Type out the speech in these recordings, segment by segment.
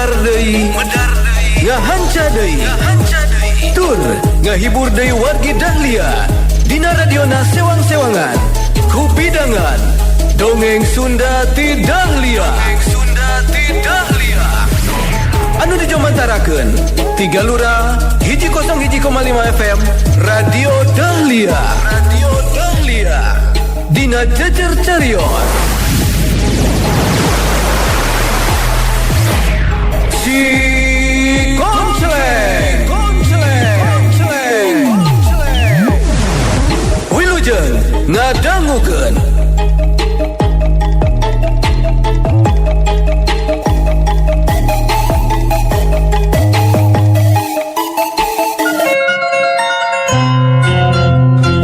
medar deui ngahanca deui tur ngahibur deui wargi Dahlia dina radiona sewang-sewangan ku bidangan dongeng Sunda ti Dahlia anu dijomantarakeun tiga lura 101,5 FM Radio Dahlia dina jejer carios si Konceleng Wilujeng ngadangukeun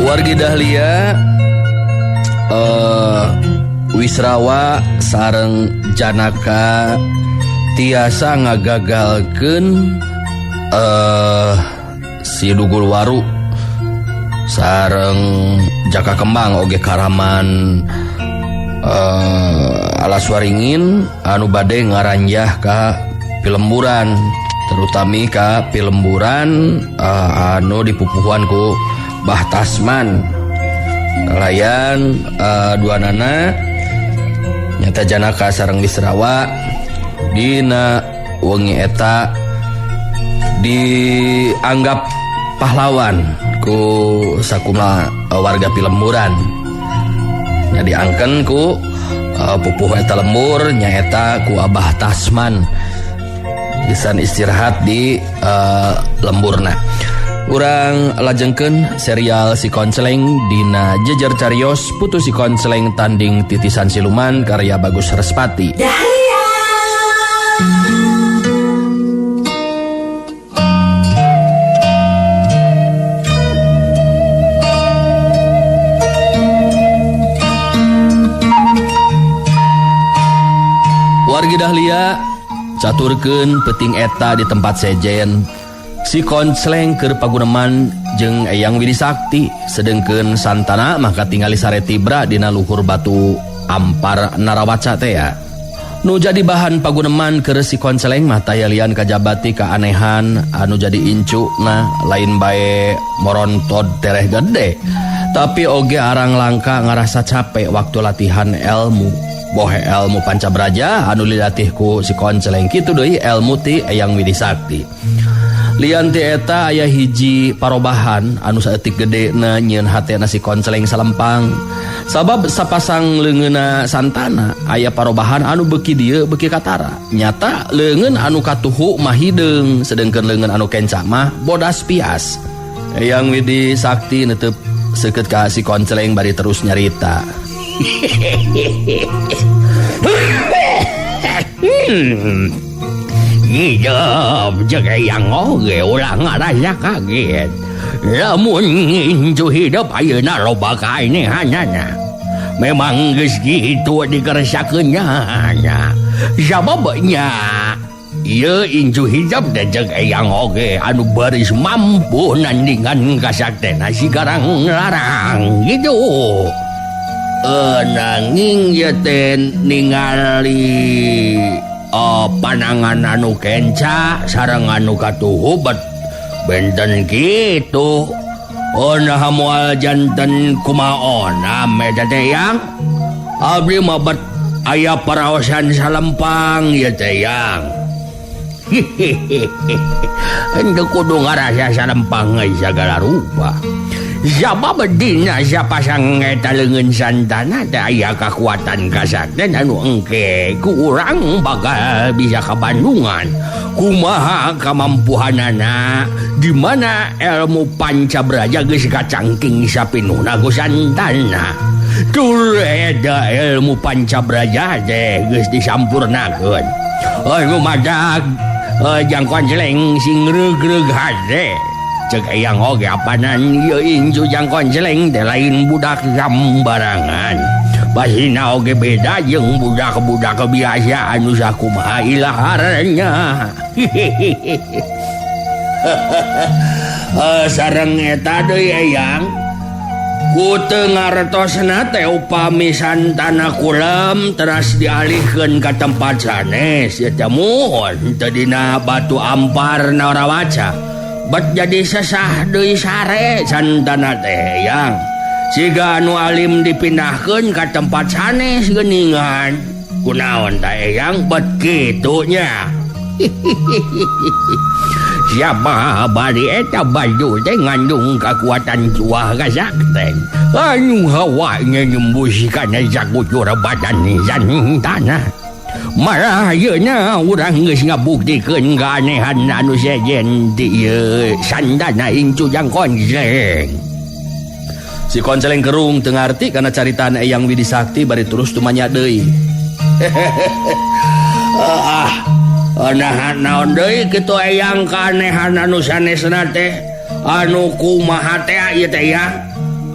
wargi Dahlia Wisrawa sareng Janaka tiasa ngagagalkeun si Dugul Waru sareng Jaka Kembang oge karaman Alaswaringin anu bade ngaranjah ka Pilemburan terutami ka Pilemburan anu dipupuhan ku Bah Tasman layan duanana nyata Janaka sareng Wisrawa dina wengi eta dianggap pahlawan ku sakuma warga Pilemburan nya diangken ku pupuh eta lembur nyaeta ku Abah Tasman pisan istirahat di lemburna. Urang lajengkeun serial Si Konceleng dina jejer carios putu Si Konceleng tanding titisan siluman karya Bagus Respati. Wargi Dahlia caturkeun peuting eta di tempat sejen Si Konceleng keur paguneman jeung Eyang Widi Sakti sedengkeun santana maka tingali sare tibra dina luhur batu ampar Narawaca teh ya. Nu jadi bahan paguneman keur Si Konceleng mah tayalian kajabati kaanehan anu jadi incuna lain bae morontod tereh gede tapi oge arang langka ngarasa capek waktu latihan ilmu bohe ilmu pancabraja anu dilatih ku Si Konceleng kitu deui ilmu ti Eyang Widi Sakti. Lian ti eta aya hiji parobahan anu saeutik gede na nyieun hatena Si Konceleng salempang sabab sapasang leungeunna santana aya parobahan anu beuki dieu beuki katara nyata leungeun anu katuhu mah hideung sedengkeun leungeun anu kenca mah bodas pias. Eyang Widi Sakti neuteub seukeut ka Si Konceleng bari terus nyarita. Hidup jaga yang oge ulah ngarasa kaget lamun ngincu hidup ayeuna loba kaenehanana memang geus kitu dikeresakeunnya sababnya ieu incu hidup dan jaga yang oge anu baris mampu nandingan kasaktena si garang larang gitu. Nanging ya ten ningali panangan anu kenca sareng anu katuhu bet benten kitu nah moal janten kumaona meda teh yang abdi mah bet aya paraosan salempang ya teh yang henteu kudu ngarasa salempang segala rupa sabab dina sapasang eta leungeun santana teh aya kakuatan kasakten anu engke ku urang bakal bisa ka Bandungan kumaha kamampuhanana di mana ilmu pancabraja geus kacangking sapinuhna ku santana tur eta ilmu pancabraja teh geus disampurnakeun anu madag Jang Konceleng sing reug-reug hade cek Eyang oge apanan ieu incu Jang Konceleng teh lain budak gambarangan basina oge beda jeung budak-budak biasa anu sakumaha ilaharnya sareng eta deui Eyang ngartosna teh upami santana kulam teras dialihkeun ka tempat sanes ya teh muhun teu dina batu ampar Narawaca bet jadi sesah deui sare santana teh yang siga anu alim dipindahkeun ka tempat sanes geuningan kunaon teh yang bet kitu nya. Siapa bari eta baju teh ngandung kekuatan juah kasakten anu hawanya nyembus kana sakucur badan santana. Malah yeuna urang geus ngabuktikeun kaanehan anu sejen di santana incu Jang Konsleng. Si Konsleng kerung teu ngarti kana caritaan Eyang Widisakti bari terus tumanya deui. Naon deui kitu Eyang kaanehan anu sanesna teh anu kumaha teh ieu teh ya.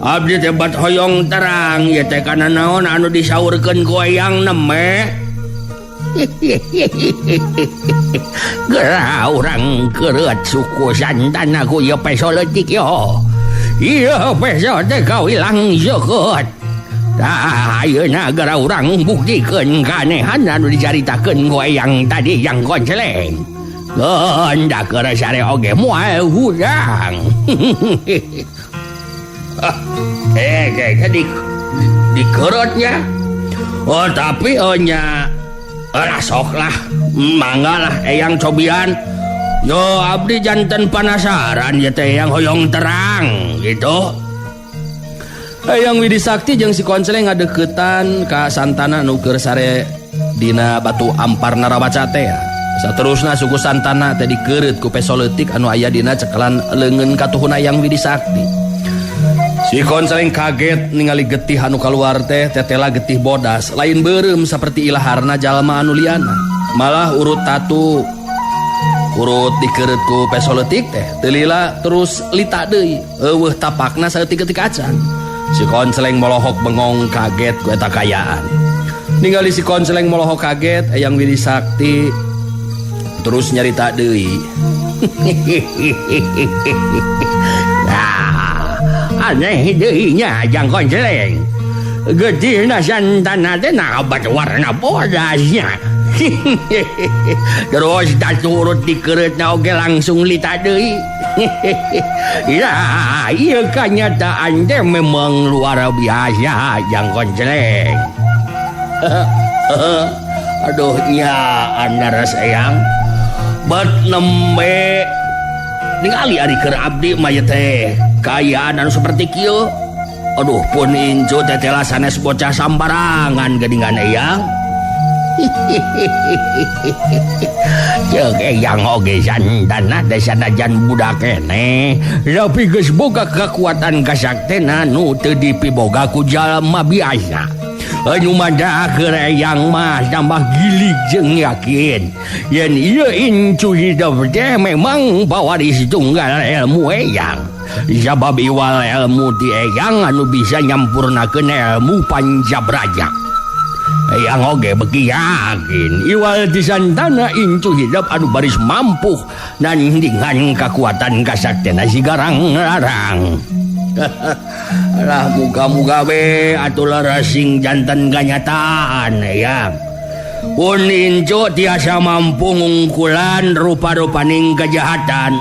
Abdi teh bat hoyong terang ieu teh kana naon anu disaurkeun ku Eyang neme. Geura urang keureut suku santana ku ieu peso leutik yo. Ieu peso teh kawilang seukeut. Tah ayeuna gara urang buktikeun kaanehan anu dicaritakeun ku Eyang tadi Jang Konsleng. Geunda keur sare oge moal urang. Di keurutnya. Oh tapi nya sok lah mangga lah Eyang cobian. Yo abdi janten panasaran ya teh yang hoyong terang gitu. Eyang Widisakti jeung si Konsleng ngadeukeutan ka santana anu keur sare dina batu ampar Narawaca teh. Saterusna suku santana teh dikeureut ku peso leutik anu aya dina cekelan leungeun katuhuna Eyang Widisakti. Si Konsleng kaget ningali getih anu kaluar teh tetela getih bodas lain beureum saperti ilaharna jalma anu liana. Malah urut dikeureut ku peso leutik teh teu lila terus lita deui eueuh tapakna saeutik-eutik acan. Si Konsleng molohok bengong kaget ku eta kayaan. Ningali si Konsleng molohok kaget Eyang Widisakti terus nyarita deui. Aneh deui nya Jang Konsleng. Getihna santana teh naobat warna bodasnya. Terus daturut dikeureutna oge langsung lita deui. Ya, ieu kanyataan teh memang luar biasa Jang Konsleng. Aduh nya andaras Eyang. Bet nembe ningali ari keur abdi mah teh kayaan anu saperti kieu. Aduh pun incu teh tela sanes bocah sambarangan geuningan Eyang. Ceuk Eyang oge santana teh sanajan budak keneh tapi geus boga kekuatan kasaktena nu teu dipiboga ku jalma biasa. Anu madakeun Eyang mah tambah gilig jeung yakin yen ieu incu hidup teh memang pawaris tunggal ilmu Eyang. Sabab iwal ilmu ti Eyang anu bisa nyampurnakeun ilmu Pancabraja. Eyang oge beki yakin iwal ti santana incu hidup anu baris mampu nandingan kekuatan kasaktena si Garang Larang. Lah muga-muga we atuh leresing janten kanyataan Eyang. Pun incu tiasa mampu ngungkulan rupa-rupaning kejahatan.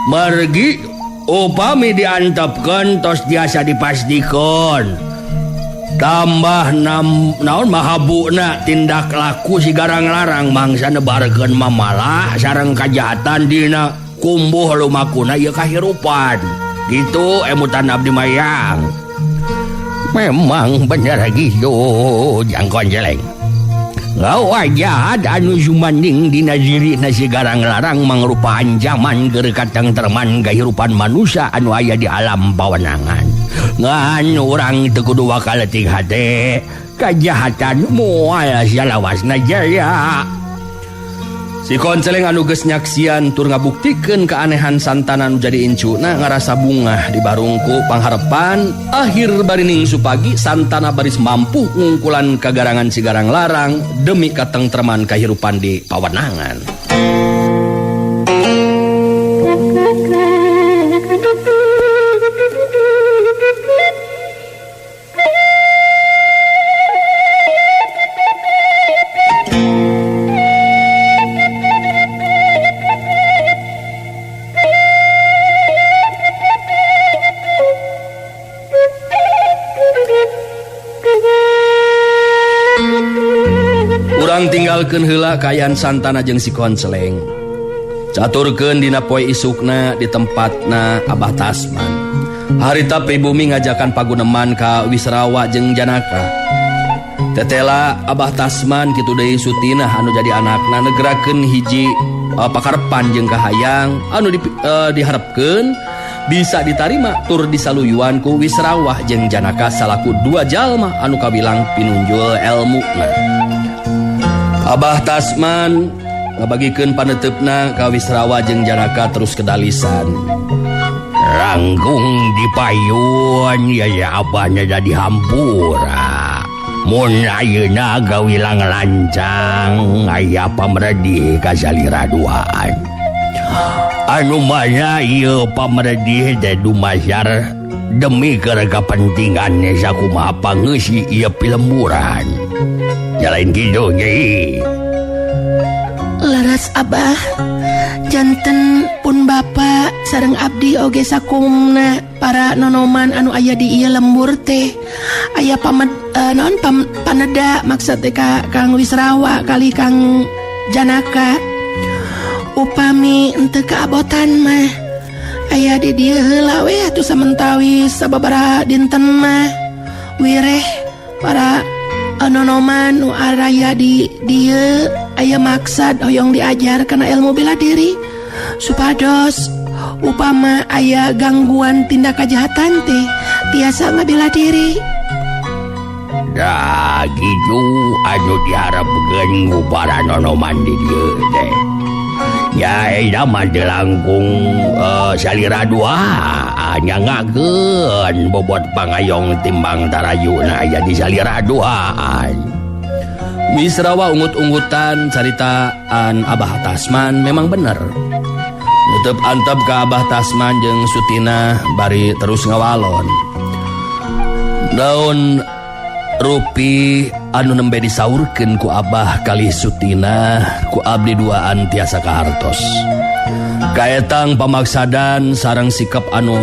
Mergi upami diantepkeun tos tiasa dipastikeun. Tambah naon mahabuna tindak laku si Garang Larang mangsa nebarkeun mamala sareng kajahatan dina kumbuh lumakuna ieu kahirupan. Gitu emutan abdi mayang. Memang bener gitu Jang Konsleng. Ngawajad anu sumanding dina dirina si Garang Larang mangrupa ancaman keur katengtreman kahirupan manusia anu aya di alam pawenangan. Ngan urang teu kudu bakal leutik hate kajahatan moal salawasna jaya. Si Konsleng anu geus nyaksian tur ngabuktikeun kaanehan santana anu jadi incuna ngarasa bungah di barungku pangharepan. Akhir barining supagi santana baris mampu ngungkulan kagarangan si Garang Larang demi katengtreman kahirupan di pawenangan. Nyaritakeun heula kaayaan santana jeung si Konsleng. Caturkeun dina poe isukna di tempatna Abah Tasman. Harita pribumi ngajakan paguneman ka Wisrawa jeung Janaka. Tetela Abah Tasman kitu deui Sutinah anu jadi anakna negerakeun hiji pakarepan jeung kahayang anu diharepkeun bisa ditarima tur disaluyuan ku Wisrawah jeung Janaka salaku dua jalma anu kabilang pinunjul elmuna. Abah Tasman ngabagikeun paneteupna ka Wisrawa jeung Janaka terus kedalisan. Ranggung di payun ya abahnya jadi hampura. Mun ayeuna gawilang lancang aya pamredih ka salira duaan. Anu mana ieu pamredih teh dumasar demi keur kapentingan sakumaha pangeusi ieu pilemburan. Jalain kitu Nyai. Leres Abah, janten pun Bapak sareng abdi oge sakumna para nonoman anu aya di ieu lembur teh aya paneda maksud teh Kang Wisrawa kali Kang Janaka. Upami henteu kaabotan mah aya di dieu heula we atuh samentawi sababaraha dinten mah wireh para nonoman nu araya di dieu aya maksad hoyong diajar kana ilmu bela diri supados upama aya gangguan tindak kejahatan teh tiasa ngabela diri. Da gitu anu diharapkeun ku para nonoman di dieu teh. Ya eda mah langkung salira duaan nyangakeun bobot pangayong timbang tarayuna aya di salira duaan. Wisrawa ungut-ungutan caritaan Abah Tasman memang bener. Nutup antep ka Abah Tasman jeung Sutina bari terus ngawalon. Daun rupi anu nembe disaurkeun ku Abah kali Sutina ku abdi duaan tiasa kahartos. Kaetang pamaksadan sareng sikap anu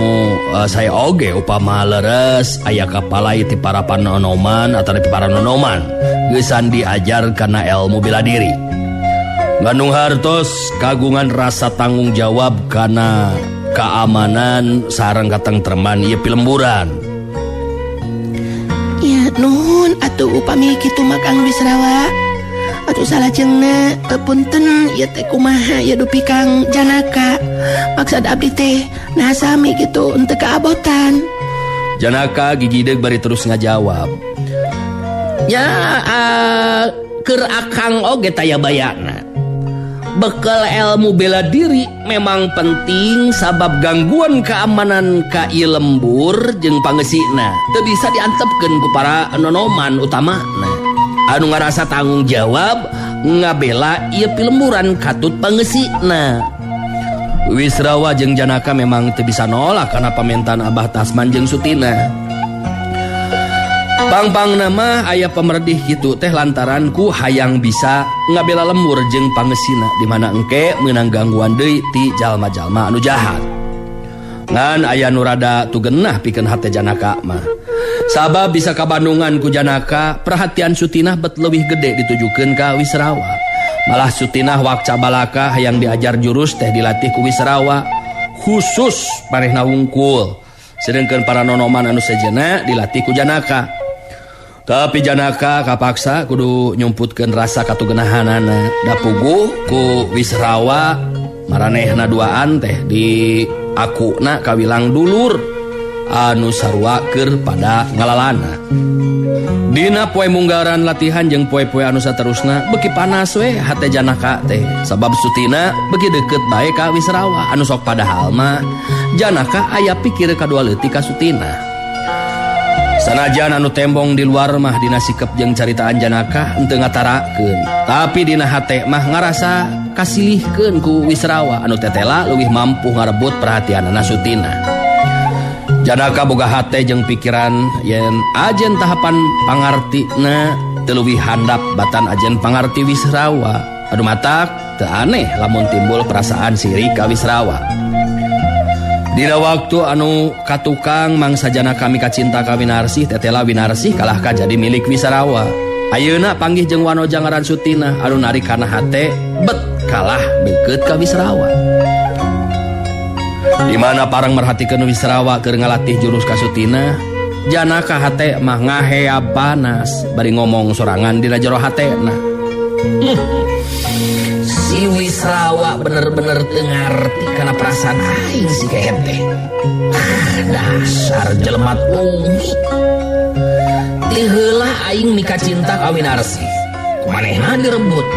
saya oge upama leres aya kapalai ti para panonoman atau ti para nonoman geusan diajar kana ilmu bela diri. Ganung hartos kagungan rasa tanggung jawab kana keamanan sareng katengtreman ieu pilemburan. Ya nuhun atuh upami kitu mah Kang Wisrawa. Atuh salajengna punten ieu teh kumaha ya dupi Kang Janaka. Maksud abdi teh nah sami kitu henteu kaabotan. Janaka gigideug bari terus ngajawab. Ya keur akang oge taya bayana. Bekal ilmu bela diri memang penting sabab gangguan keamanan ka ieu lembur jeung pangeusina teu bisa diantepkeun ku para nonoman utamana anu ngarasa tanggung jawab ngabela ieu pilemburan katut pangeusina. Wisrawa jeung Janaka memang teu bisa nolak kana pamentan Abah Tasman jeung Sutina. Pang-pangna mah aya pamerdih kitu teh lantaran ku hayang bisa ngabela lembur jeung pangeusina di mana engke meunang gangguan deui ti jalma-jalma anu jahat. Ngan aya nu rada tugenah pikeun hate Janaka mah. Sabab bisa kabandungan ku Janaka, perhatian Sutinah bet leuwih gede ditujukeun ka Wisrawa. Malah Sutinah wakca balaka hayang diajar jurus teh dilatih ku Wisrawa khusus manehna wungkul. Sedengkeun para nonoman anu sejenna dilatih ku Janaka. Tapi Janaka kapaksa kudu nyumputkeun rasa katugenahanana. Da puguh ku Wisrawa maranehna duaan teh di akuna kawilang dulur anu sarua keur pada ngalalana. Dina poe munggaran latihan jeung poe-poe anu saterusna beuki panas we hate Janaka teh sabab Sutina beuki deukeut bae ka Wisrawa anu sok padahal mah Janaka aya pikir kadua leutik ka Sutina. Sanajan anu tembong di luar mah dina sikep jeung caritaan Janaka henteu ngatarakeun, tapi dina hate mah ngarasa kasilihkeun ku Wisrawa anu tetela leuwih mampu ngarebut perhatianna Sutina. Janaka boga hate jeung pikiran yen ajen tahapan pangartina teu leuwih handap batan ajen pangarti Wisrawa. Aduh matak teu aneh lamun timbul perasaan sirik ka Wisrawa. Dina waktu anu katukang mangsa Janaka mika cinta ka Winarsih tetela Winarsih kalah ka jadi milik Wisrawa. Ayeuna panggih jeung wanoja ngaran Sutina anu narik kana hate bet kalah deukeut ka Wisrawa. Di mana parang merhatikeun Wisrawa keur ngalatih jurus ka Sutina, Janaka hate mah ngaheab panas bari ngomong sorangan dina jero hatena. Si Wisrawa bener-bener teu ngarti kana perasaan aing si kehet teh. Dasar jelema lunghi. Ti heula aing mika cinta ka Winarsi. Kumanehna direbut.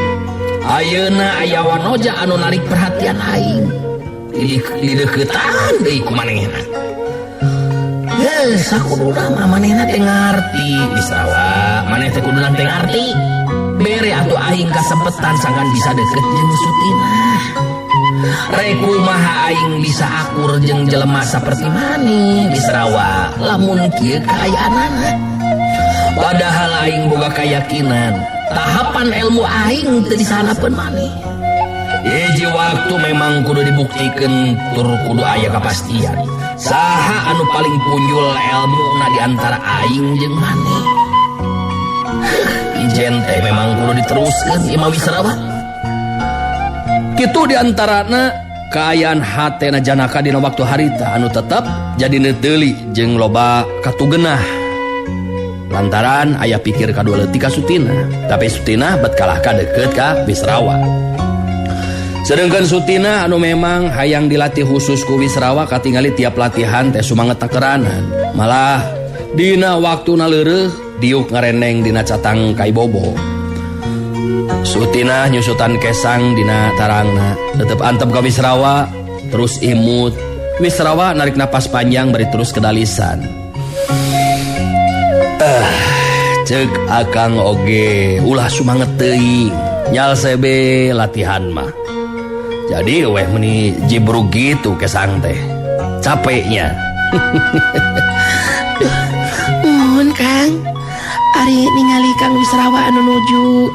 Ayeuna aya wanoja anu narik perhatian aing. Di deuketan deui kumanehna. Sakuduna mah manehna teh ngarti Wisrawa, maneh teh kuduna teh ngarti. Bere atuh aing kasempetan sangkan bisa deket jeung Sutina. Rek kumaha aing bisa akur jeung jelema saperti maneh Wisrawa lamun kieu kaayaanana. Padahal aing boga kayakinan tahapan ilmu aing teu disanapeun maneh. Hiji waktu memang kudu dibuktikeun tur kudu aya kapastian. Saha anu paling punjul ilmuna di antara aing jeung maneh. Ijen teh memang kudu diteruskeun ieu mah Wisrawa. Kitu di antarana kaayaan hatena Janaka dina waktu harita anu tetep jadi neteuli jeung loba katugenah. Lantaran aya pikir kadua leutik ka Sutina, tapi Sutina bet kalah ka deukeut ka Wisrawa. Sedangkan Sutina anu memang hayang dilatih khusus ku Wisrawa katingali tiap latihan teh sumanget takeranan. Malah dina waktuna leureuh diuk ngareneng dina catang kai bobo. Sutina nyusutan kesang dina tarangna tetep antep ka Wisrawa terus imut. Wisrawa narik napas panjang bari terus kedalisan. Cek akang oge ulah sumanget teuing nyal sebe latihan mah. Jadi weh meni jibruk gitu kesang teh capeknya. Mun Kang ari ningali Kang Wisrawa anu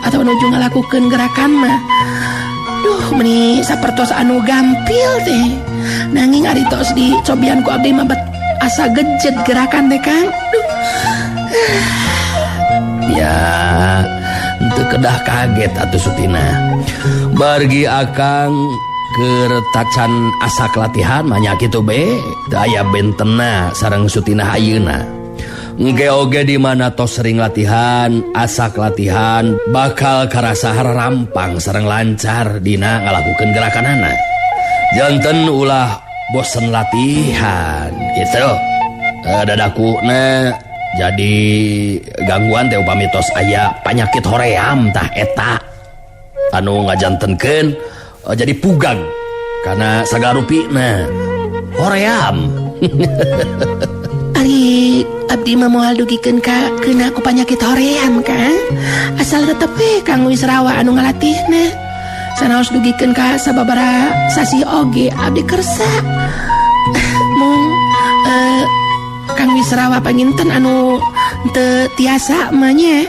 nuju ngalakukeun gerakan mah duh meni sapertos anu gampil teh nanging ari tos dicobian ku abdi mah bet asa gejet gerakan teh Kang. Ya henteu kedah kaget atuh Sutina. Bargi akang keur tacan asak latihan mah nya kitu be teu aya bentenna sareng Sutina ayeuna. Engke oge di mana tos sering latihan, asak latihan bakal karasa rampang sareng lancar dina ngalakukeun gerakanana. Janten ulah bosen latihan gitu. Dadakuna jadi gangguan teh upami tos aya panyakit hoream tah eta anu ngajantenkeun jadi pugang karena sagarupina hoream. Ari abdi mah moal dugikeun ka keuna ku panyakit hoream Kang. Asal tetep we Kang Wisrawa anu ngalatihna. Sanaos dugikeun ka sababaraha sasi oge abdi kersa. Mung Kang Wisrawa panginten anu teu tiasa mah nya.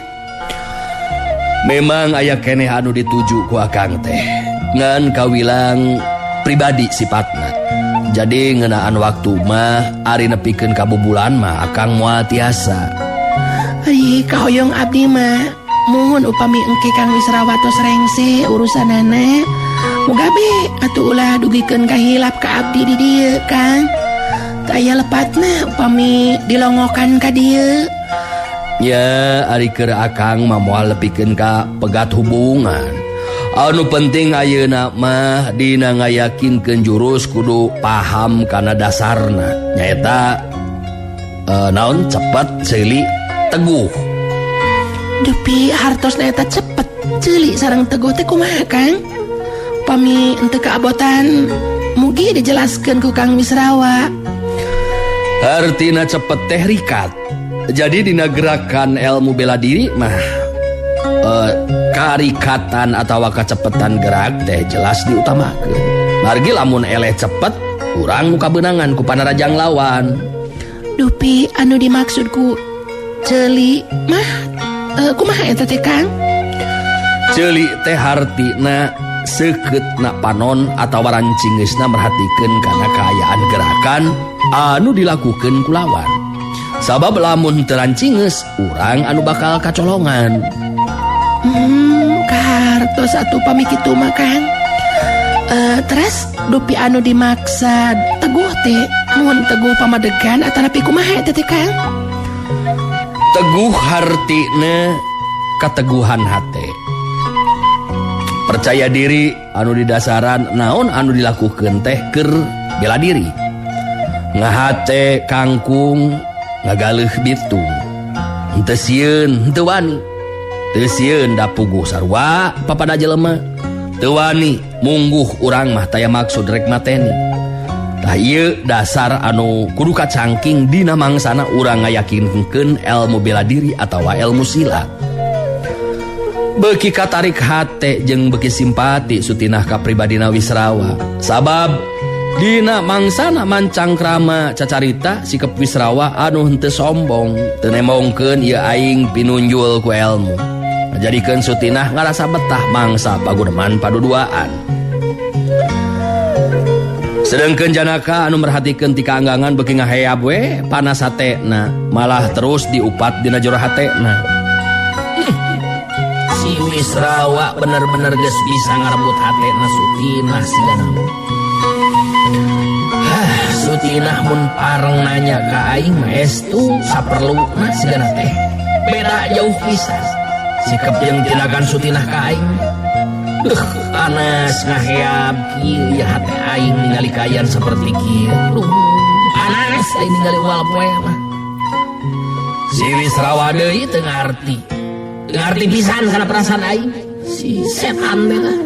Memang aya keneh anu dituju ku akang teh ngan kawilang pribadi sifatna. Jadi ngeunaan waktu mah ari nepikeun kabubulan mah akang moal tiasa. Ari kahoyong abdi mah muhun upami engke Kang Wisrawa tos rengse urusanana muga be atuh ulah dugikeun kahilap ka abdi di dieu Kang. Teu aya lepatna upami dilongokan ka dieu. Ya ari keur akang mah moal nepikeun ka pegat hubungan. Anu penting ayeuna mah dina ngayakinkeun jurus kudu paham kana dasarna nyaeta naon cepet ceuli teguh. Dupi hartosna eta cepet ceuli sareng teguh teh kumaha Kang? Upami henteu kaabotan mugi dijelaskeun ku Kang Wisrawa. Artina cepet teh rikat. Jadi dina gerakan ilmu bela diri mah karikatan atau kacepetan gerak teh jelas diutamakeun. Margi lamun eleh cepet urang nu kabeunangan ku panarajang lawan. Dupi anu dimaksud ku ceuli mah kumaha eta teh Kang? Ceuli teh hartina seukeutna panon atawa rancingeusna merhatikeun kana kaayaan gerakan anu dilakukeun ku lawan. Sabab lamun teu rancingeus urang anu bakal kacolongan. Kartos satu pamikitu makan. Terus dupi anu dimaksa teguh teh mun teguh pamadegan atanapi kumaha teh Kang? Teguh hartina kateguhan hate. Percaya diri anu didasaran naon anu dilakukeun teh keur bela diri. Ngahate kangkung ngagaleuh bitung. Henteu sieun henteu wani. Teu sieun da puguh sarua papada jelema. Teu wani mungguh urang mah taya maksud rek mateni. Tah ieu dasar anu kudu kacangking dina mangsana urang ngayakinkeun ilmu bela diri atawa ilmu silat. Beuki katarik hate jeung beuki simpati sutinah ka pribadina Wisrawa. Sabab dina mangsana mancangkrama cacarita sikep Wisrawa anu henteu sombong, teu nemongkeun ieu aing pinunjul ku ilmu. Ngajadikeun sutinah ngarasa betah mangsa paguneman paduduaan. Sedengkeun Janaka anu merhatikeun ti kaanggangan beuki ngaheab we panas hatena, malah terus diupat dina jero hatena. Si Wisrawa bener-bener geus bisa ngarebut hatena Sutinah sigana. Sutinah mun pareng nanya ka aing mah estu saperluna sigana teh. Beda jauh pisan. Sikep jeung tindakan Sutinah ka aing. Panas ngaheab kieu ya hate aing ningali kayan saperti kieu. Panas aing ningali ual poe mah. Si Wisrawa deui teu ngarti. Ngarti pisan karena perasaan aing si setan teh lah.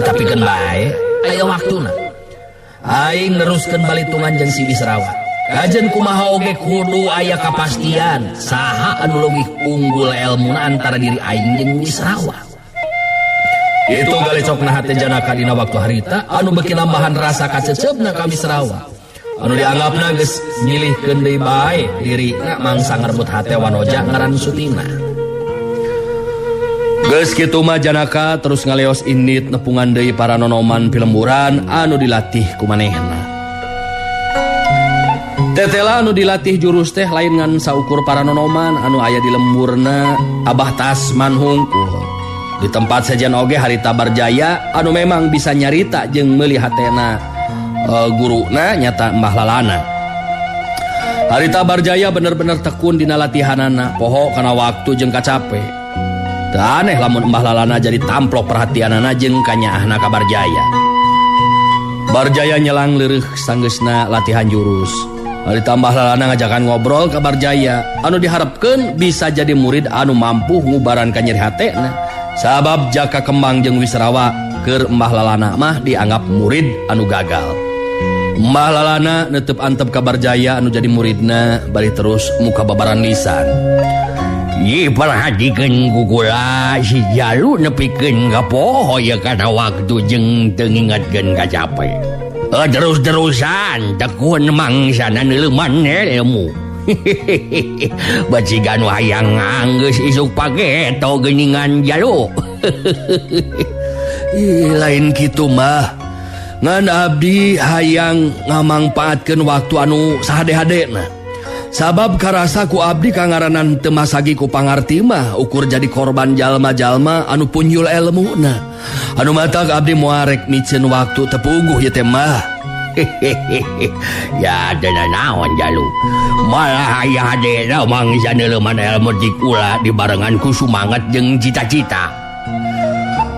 Tapi kan bae aya waktuna. Aing neruskeun balitungan jeung si Wisrawa. Kajen kumaha oge kudu aya kapastian saha anu leuwih unggul elmuna antara diri aing jeung Wisrawa. Itu galecokna hate Janaka dina waktu harita anu beuki nambahan rasa kacecebna ka Wisrawa. Anu dianggapna geus milihkeun deui bae dirina mangsa ngarebut hate wanoja ngaran Sutinah. Geus kitu mah Janaka terus ngaleos indit nepungan deui para nonoman pilemburan anu dilatih ku manehna. Tetela anu dilatih jurus teh lain ngan saukur para nonoman anu aya di lemburna Abah Tasman hungkul. Di tempat sajian oge harita Barjaya anu memang bisa nyarita jeung meuli hatena guruna nyata Mbah Lalana. Harita Barjaya bener-bener tekun dina latihanana, poho kana waktu jeung kacape. Teu aneh lamun Mbah Lalana jadi tamplok perhatianana jeung kanyaahna ka Barjaya. Barjaya nyelang leureuh sanggeusna latihan jurus. Harita Mbah Lalana ngajakan ngobrol ka Barjaya anu diharepkeun bisa jadi murid anu mampu ngubaran ka nyeri hatena. Sabab Jaka Kembang jeung Wisrawa keur Mbah Lalana mah dianggap murid anu gagal. Mbah Lalana neuteub antep ka Barjaya anu jadi muridna bari terus muka babaran lisan. Ye perhatikeun kukula si Jalu nepikeun ka poho ya kana waktu jeung teu ngingetkeun kacape. Terus-terusan tekun mangsana neuleuman ilmu. Bacigan wayang anggeus isuk pake eto geuningan Jalu. Lain kitu mah. Ngan abdi hayang ngamangpaatkeun waktu anu sahade-hadena. Sabab karasa ku abdi kangaranan teu masagi ku pangarti mah ukur jadi korban jalma-jalma anu punjul elmuna. Anu matak abdi moal rek miceun waktu teu puguh ieu teh mah. Ya dana naon Jalu. Malah aya hadena mangsa neuleuman ilmu di kula dibarengan ku sumanget jeung cita-cita.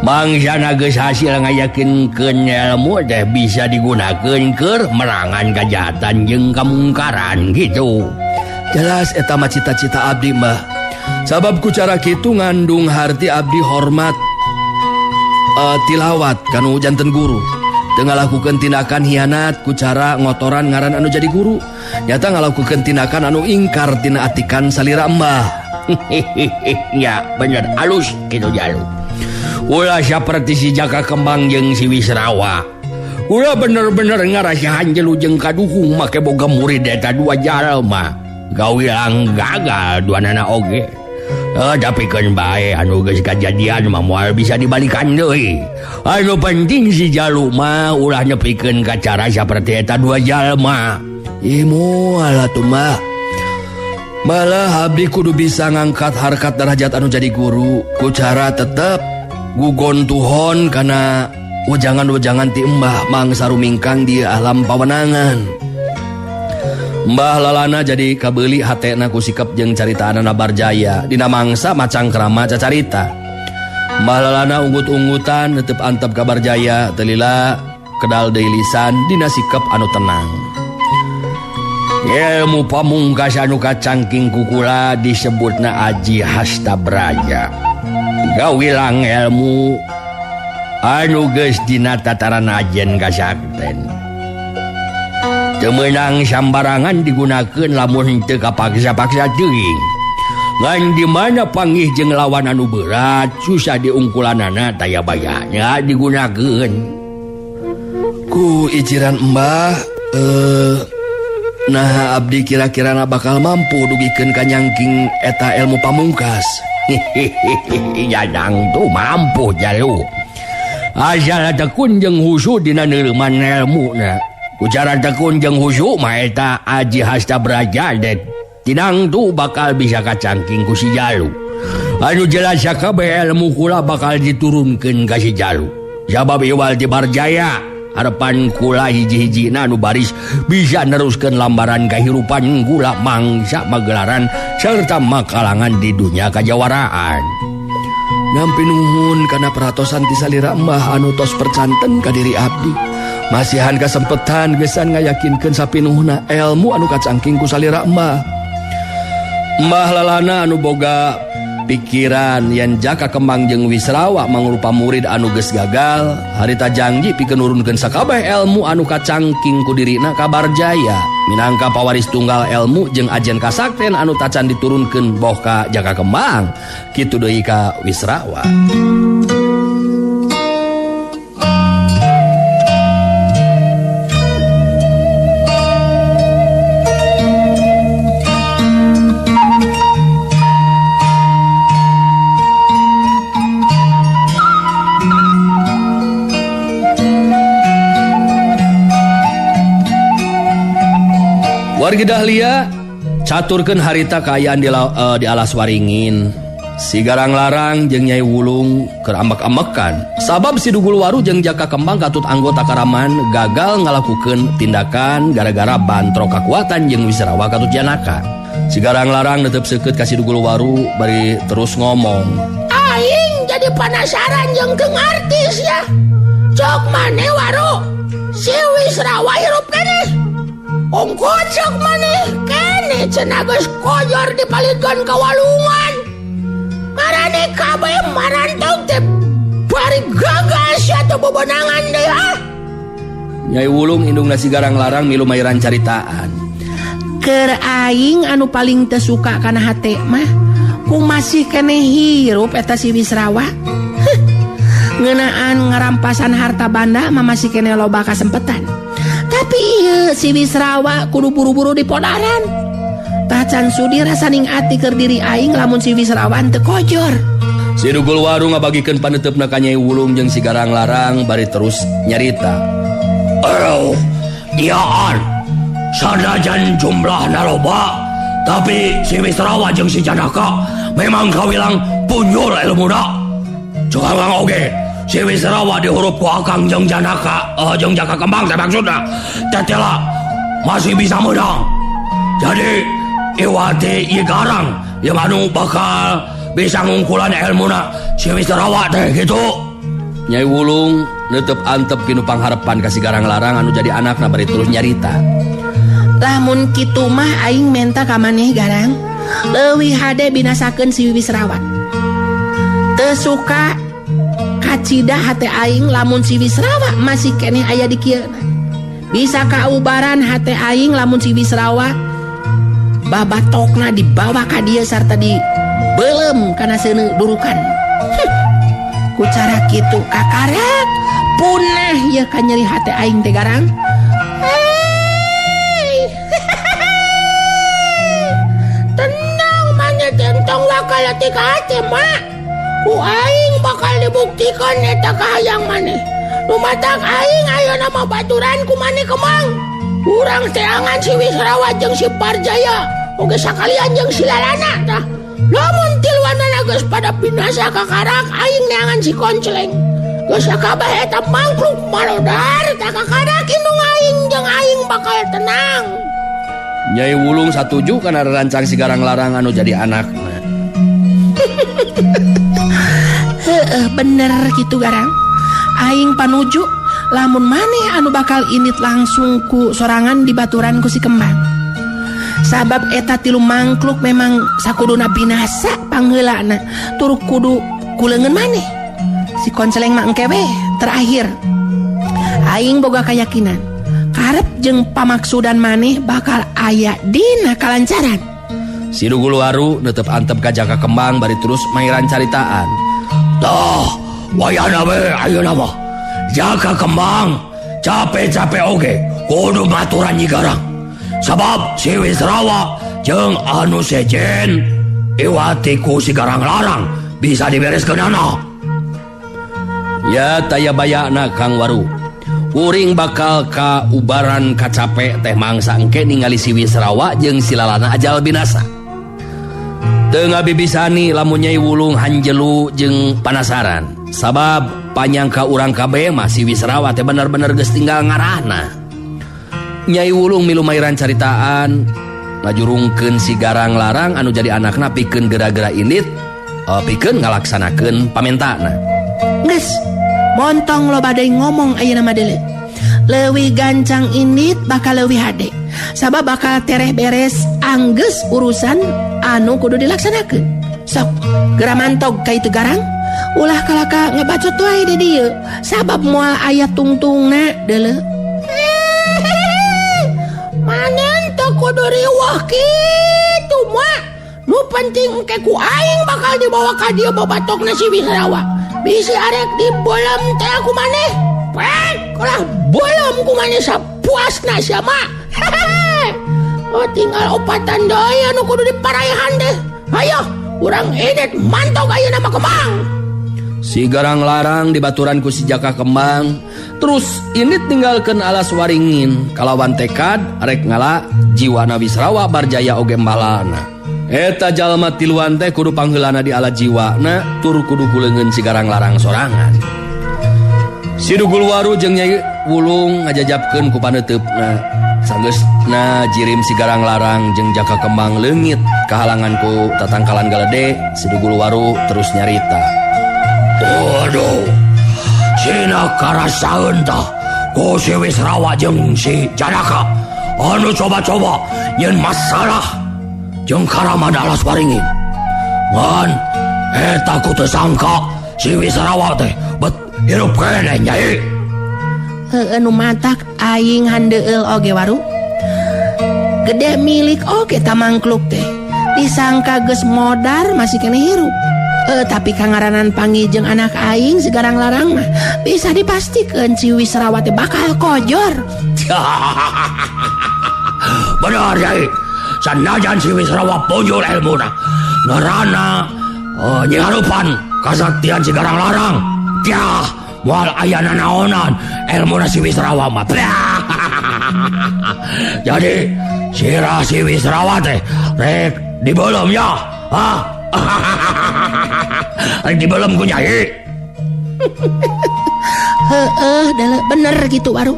Mangsana geus hasil ngayakinkeun ilmu teh bisa digunakeun keur merangan kajahatan jeung kamungkaran gitu. Jelas eta mah cita-cita abdi mah. Sabab ku cara kitu ngandung harti abdi hormat tilawat kanu janten guru. Teu ngalakukeun tindakan hianat ku cara ngotoran ngaran anu jadi guru. Nyata ngalakukeun tindakan anu ingkar tina atikan salira embah. Ya bener alus kitu Jalu. Ulah saperti si Jaka Kembang jeung si Wisrawa. Ulah bener-bener ngarasahan jelu jeung kaduhung make boga murid eta dua jalma. Gawilang gagal duanana oge. Tapi kan bae anu geus kajadian mah moal bisa dibalikan deui. Anu penting si Jalu mah ulah nepikeun ka cara saperti eta dua jalma. Moal atuh mah. Malah abdi kudu bisa ngangkat harkat derajat anu jadi guru ku cara tetep gugontuhon kana wejangan-wejangan ti embah mangsa rumingkang di alam pawenangan. Mbah lalana jadi kabeuli hatena ku sikep jeung caritaanana Barjaya dina mangsa macang krama cacarita. Mbah lalana unggut-unggutan netep antep ka Barjaya teu lila kedal deui lisan dina sikep anu tenang. Ilmu pamungkas anu kacangking kukula disebutna Aji Hastabraja. Gawilang ilmu anu geus dina tataran ajen kasakten. Teu meunang sambarangan digunakeun lamun teu kapaksa-paksa teuing. Ngan di mana panggih jeung lawan anu berat susah diungkulanana taya bayanya digunakeun. Ku ijiran Mbah nah abdi kira-kirana bakal mampu dugikeun ka nyangking eta ilmu pamungkas. Jadang tu mampu jalu. Asal tekun jeung husu dina neureman ilmuna. Kucara tekun jeung husu mah eta Aji Hastabraja det. Tinang tu bakal bisa kacangking ku si Jalu. Anu jelas sakabeh ilmu kula bakal diturunkeun ka si Jalu. Sabab iwal ti Barjaya harapan kula hiji-hijina anu baris bisa neruskeun lambaran kahirupan kula mangsa magelaran serta makalangan di dunia kajawaraan. Nampi nuhun kana peratosan ti salira Mbah anu tos percanten ka diri abdi. Masihan kasempetan gesan ngayakinkeun sapinuhna ilmu anu kacangking ku salira Mbah. Mbah lalana anu boga pikiran yen jaka kembang jeung Wisrawa mangrupa murid anu geus gagal, harita janji pikeun nurunkeun sakabeh ilmu anu kacangking ku dirina ka Barjaya minangka pawaris tunggal ilmu jeung ajen kasakten anu tacan diturunkeun boh ka jaka kembang kitu deui ka Wisrawa. Wargi Dahlia caturkeun harita kaayaan di alas waringin. Si Garang Larang jeung Nyai Wulung keur ambek-ambekan. Sabab si Dugul Waru jeung Jaka Kembang katut anggota Karaman gagal ngalakukeun tindakan gara-gara bantrok kakuatan jeung Wisrawa katut Janaka. Si Garang Larang netep seukeut ka si Dugul Waru bari terus ngomong. Aing jadi penasaran jeung teu ngartis ya. Cok maneh Waru? Si Wisrawa hirup keneh. Ongkocok maneh kene cenah geus koyor dipalidkeun ka walungan. Marane kabeh marantau teh bari gagas atuh bebenangan deui ah. Nyai Wulung indungna si Garang Larang milu mairan caritaan. Keur aing anu paling teu suka kana hate mah ku masih keneh hirup eta si Wisrawa. Ngeunaan ngarampasan harta banda mah masih keneh loba kasempetan. Tapi ieu si Wisrawa kudu buru-buru dipodaran. Tacan sudi rasaning ati keur diri aing lamun si Wisrawa teu kojor. Si Dugul Waru ngabagikeun paneutepna ka Nyai Wulung jeung si Garang Larang bari terus nyarita. Iyaan, sanajan jumlahna loba, tapi si Wisrawa jeung si Janaka memang kawilang punjul ilmuna. Cukup oge. Si Wisrawa dihurup ku Akang jeung Janaka jeung Jaka Kembang teh maksudna tetela masih bisa menang. Jadi iwati ieu Garang yang anu bakal bisa ngungkulan ilmuna si Wisrawa teh gitu. Nyai Wulung netep antep kinu pangharepan ka si Garang Larang anu jadi anakna bari terus nyarita. Lamun kitu mah aing menta ka maneh Garang leuwih hade binasakeun si Wisrawa. Teu suka kacida hate aing lamun si Wisrawa masih keneh aya di kieu. Bisa kaubaran hate aing lamun si Wisrawa babatokna dibawa ka dieu sarta dibeulem kana seuneu durukan. Ku cara kitu kakarek punah ieu ka nyeri hate aing teh Garang. Tenang manya tentong wakal ati ka hate mak. Ku aing bakal dibuktikan eta kahayang maneh. Lumatak aing ayeuna mah baturan ku maneh Kemang. Urang teangan si Wisrawa jeung si Barjaya oge sakalian jeung si Lalana tah. Lamun tiluanana geus pada binasa kakarak aing neangan si Konceleng. Geus sakabeh eta mangkluk malodar tah kakarak indung aing jeung aing bakal tenang. Nyai Wulung satuju kana rancang si Garang Larang anu jadi anakna. Bener gitu Garang. Aing panuju lamun maneh anu bakal init langsung ku sorangan di baturan ku si Kembang. Sabab eta tilu mangkluk memang sakuduna binasa pangheulana tur kudu kuleungeun maneh. Si Konceleng mah engke we terakhir. Aing boga kayakinan karep jeung pamaksudan maneh bakal aya dina kalancaran. Si Dugul Waru neuteup antep ka Jaka Kembang bari terus mairan caritaan. Tah, wayana we ayeuna mah. Jaka Kembang capek-capek oge kudu baturan Nyi Garang. Sabab si Wisrawa jeung anu sejen iwati ku si Garang Larang bisa dibereskeunana. Ya taya bayana Kang Waru. Uring bakal ka ubaran kacape teh mangsa engke ningali si Wisrawa jeung si Lalana ajal binasa. Teu ngabibisani lamun Nyai Wulung hanjelu jeung panasaran. Sabab panyangka urang kabeh mah si Wisrawa teh bener-bener geus tinggal ngarahna. Nyai Wulung milu mairan caritaan ngajurungkeun si Garang Larang anu jadi anakna pikeun geura-geura init pikeun ngalaksanakeun pamentana. Geus montong lo badai ngomong ayeuna mah deuleu. Leuwih gancang init bakal leuwih hade. Sabab bakal tereh beres anggeus urusan anu kudu dilaksanakeun. Sok geura mantog ka itu Garang. Ulah kalaka ngebacot wae di dieu. Sabab moal aya tungtungna deuleu. Manen teu kudu riweuh kitu moal. Nu penting engke ku aing bakal dibawa ka dieu bobatokna si Wisrawa. Bisi arek dibeuleum teh aku maneh. Pek, ulah beuleum ku maneh sapuasna sia mah. Oh tinggal opatan deui anu kudu diparaehan deh. Hayo, urang edet mantog ayeuna mah Kembang. Si Garang Larang dibaturan ku si Jaka Kembang. Terus init tinggalkeun alas waringin kalawan tekad arek ngala jiwana Wisrawa barjaya oge mbalana. Eta jalma tiluan teh kudu pangheulana di ala jiwana tur kudu kuleungeun si Garang Larang sorangan. Si Dugul Waru jeung Nyai Wulung ngajajabkeun ku paneteupna. Sanggeusna jirim si Garang Larang jeung Jaka Kembang leungit kahalangan ku tatangkalan galede, si Dugul Waru terus nyarita. Waduh, cina karasaeun tah ku si Wisrawa jeung si Janaka anu coba-coba nyeun masalah jeung karamana alas waringin. Ngan eta ku teu sangka si Wisrawa teh bet hirup keneh Nyai. Heueuh nu matak aing handeueul oge Waru. Gede milik oge ta mangkluk teh. Disangka geus modar masih keneh hirup. Tapi kangaranan panggih jeung anak aing si Garang Larang mah bisa dipastikeun si Wisrawa teh bakal kojor. Benar Nyai. Sanajan si Wisrawa punjul elmuna ngarana nyiharupan kasaktian si Garang Larang. Tiah moal aya nanaonan elmuna si Wisrawa mah. Jadi sirah si Wisrawa teh rek dibeuleum ya. Hah? Dibelum ku Nyai. Dalam bener gitu Waru.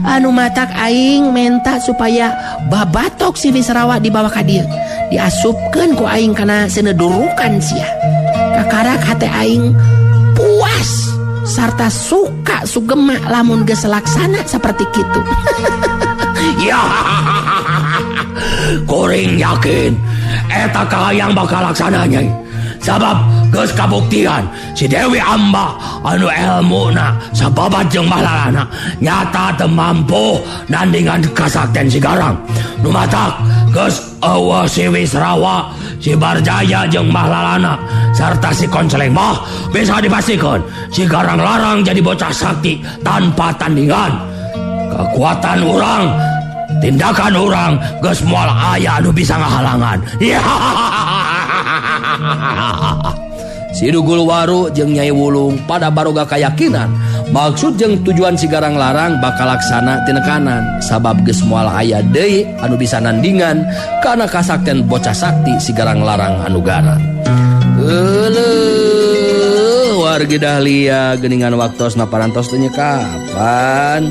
Anu matak aing menta supaya babatok si Wisrawa dibawa ka dieu. Diasupkeun ku aing kana senedurukan sia. Kakarak hate aing puas sarta suka sugema lamun geus laksana saperti kitu. Ya. Kuring yakin eta kahayang bakal laksana Nyai. Sabab geus kabuktian si Dewi Amba anu elmuna sababat jeung mahlalana nyata teu mampu nandingan kasaktian si Garang. Nu matak geus eueuh si Wisrawa, si Barjaya jeung mahlalana sarta si Konceleng mah bisa dipastikan si Garang Larang jadi bocah sakti tanpa tandingan. Kekuatan urang, tindakan urang geus moal aya anu bisa ngahalangan. Si Dugul Waru jeung Nyai Wulung pada baroga kayakinan maksud jeung tujuan si Garang Larang bakal laksana tinekanan sabab geus moal aya deui anu bisa nandingan kana kasaktian bocah sakti si Garang Larang anu garan. Wargi Dahlia geuningan waktosna parantos teu kapan.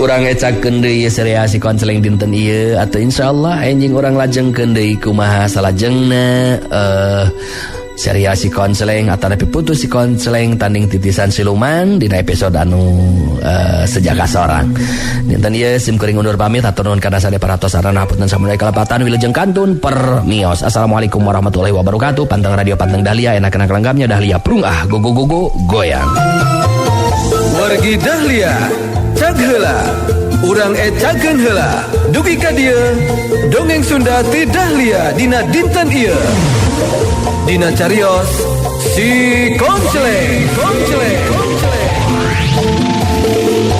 Urang ecakeun deui serea si konseling dinten ieu atuh insyaallah enjing urang lajengkeun deui kumaha salajengna seria si konseling atau nepi putus si konseling tanding titisan siluman dina episode anu sejaga sorang. Dinten ieu sim kuring undur pamit hatur nuhun kana sade paratos sarana hapunten samurai kalepatan wilujeng kantun permios. Assalamualaikum warahmatullahi wabarakatuh. Panteng radio Panteng Dahlia enak-enak lenggamnya Dahlia prung go goyang. Wargi Dahlia cag heula urang cageun heula dugi ka dieu dongeng Sunda ti Dahlia dina dinten ieu. Dina carios si konceleng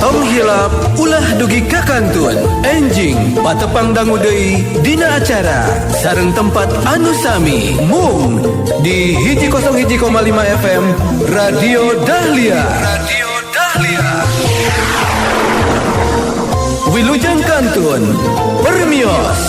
tong hilap ulah dugi ka kantun enjing patepang dangu deui dina acara sareng tempat anu sami mung di 101,5 FM Radio Dahlia. Wilujeng kantun permios.